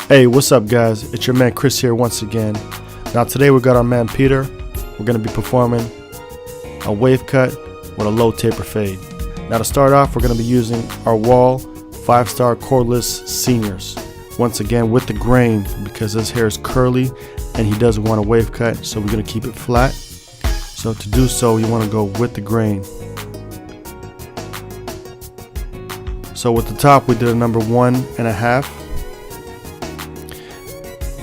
Hey, what's up guys? It's your man Chris here once again. Now today we got our man Peter. We're going to be performing a wave cut with a low taper fade. Now to start off, we're going to be using our Wall 5-star cordless seniors. Once again with the grain, because his hair is curly and he doesn't want a wave cut, so we're going to keep it flat. So to do so, you want to go with the grain. So with the top, we did a number 1.5.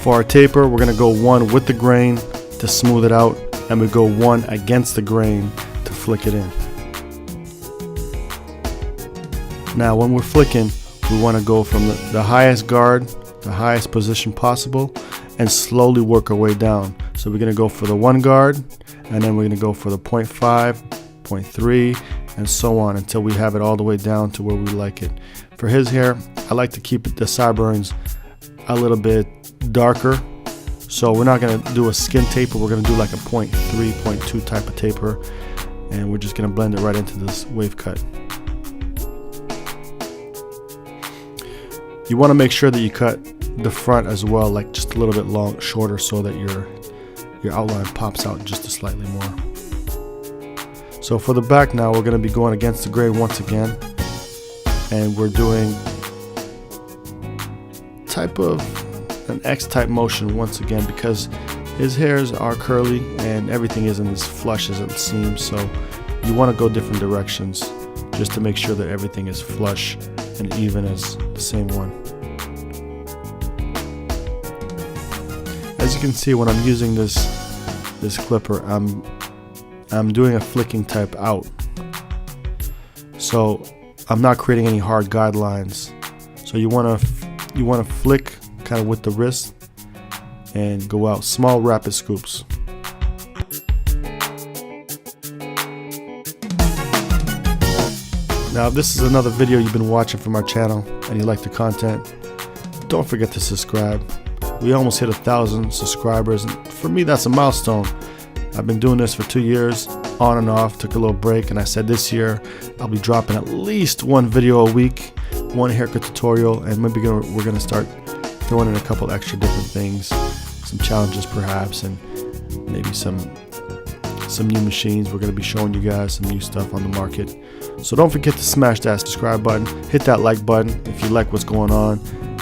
For our taper, we're going to go 1 with the grain to smooth it out, and we go 1 against the grain to flick it in. Now when we're flicking, we want to go from the highest guard, the highest position possible, and slowly work our way down. So we're going to go for the 1 guard, and then we're going to go for the 0.5, 0.3, and so on until we have it all the way down to where we like it. For his hair, I like to keep the sideburns a little bit darker, so we're not going to do a skin taper. We're going to do like a 0.3, 0.2 type of taper, and we're just going to blend it right into this wave cut. You want to make sure that you cut the front as well, like just a little bit shorter, so that your outline pops out just slightly more. So for the back now, we're going to be going against the grain once again, and we're doing type of an X-type motion once again, because his hairs are curly and everything isn't as flush as it seems, so you want to go different directions just to make sure that everything is flush and even as the same one. As you can see, when I'm using this clipper, I'm doing a flicking type out, so I'm not creating any hard guidelines. So you want to flick kind of with the wrist and go out small rapid scoops. Now if this is another video you've been watching from our channel and you like the content, don't forget to subscribe. We almost hit 1,000 subscribers, and for me that's a milestone. I've been doing this for 2 years on and off, took a little break, and I said this year I'll be dropping at least 1 video a week, 1 haircut tutorial, and maybe we're gonna start throwing in a couple extra different things, some challenges perhaps, and maybe some new machines. We're going to be showing you guys some new stuff on the market. So don't forget to smash that subscribe button, hit that like button if you like what's going on,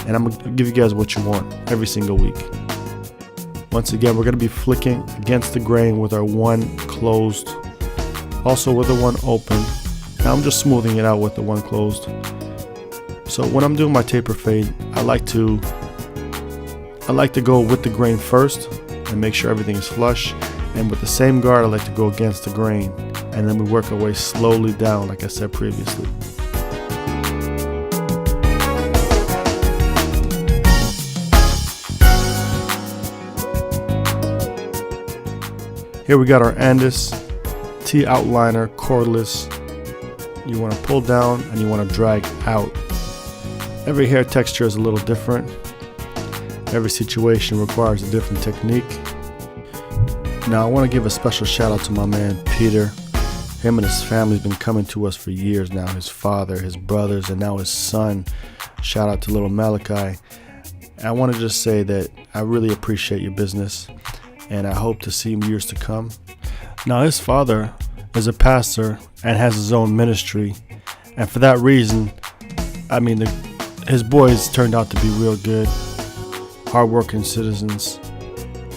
and I'm going to give you guys what you want every single week. Once again, we're going to be flicking against the grain with our 1 closed, also with the 1 open. Now I'm just smoothing it out with the 1 closed. So when I'm doing my taper fade, I like to go with the grain first and make sure everything is flush, and with the same guard I like to go against the grain, and then we work our way slowly down like I said previously. Here we got our Andis T outliner cordless. You want to pull down and you want to drag out. Every hair texture is a little different. Every situation requires a different technique. Now I want to give a special shout out to my man Peter. Him and his family have been coming to us for years now. His father, his brothers, and now his son. Shout out to little Malachi. I want to just say that I really appreciate your business, and I hope to see him years to come. Now his father is a pastor and has his own ministry, and for that reason, I mean, his boys turned out to be real good, hardworking citizens,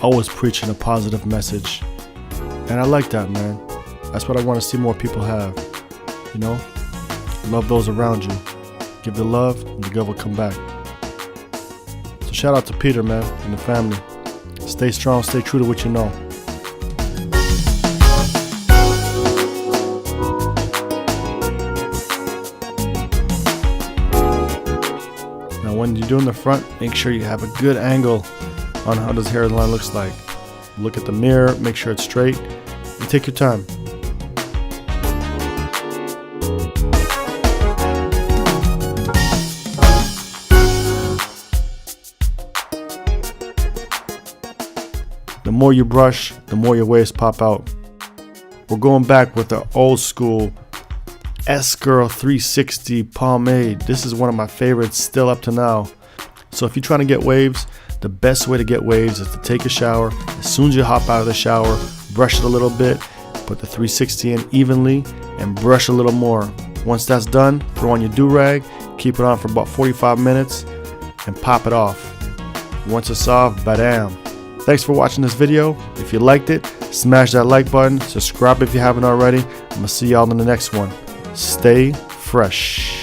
always preaching a positive message, and I like that, man. That's what I want to see more people have. You know, love those around you, give the love, and the God will come back. So shout out to Peter, man, and the family. Stay strong, stay true to what you know. Now when you're doing the front, make sure you have a good angle on how this hairline looks like. Look at the mirror, make sure it's straight, and take your time. The more you brush, the more your waves pop out. We're going back with the old school S-Girl 360 pomade. This is one of my favorites still up to now. So if you're trying to get waves, the best way to get waves is to take a shower. As soon as you hop out of the shower, brush it a little bit, put the 360 in evenly, and brush a little more. Once that's done, throw on your do-rag, keep it on for about 45 minutes, and pop it off. Once it's off, badam. Thanks for watching this video. If you liked it, smash that like button, subscribe if you haven't already. I'm gonna see y'all in the next one. Stay fresh.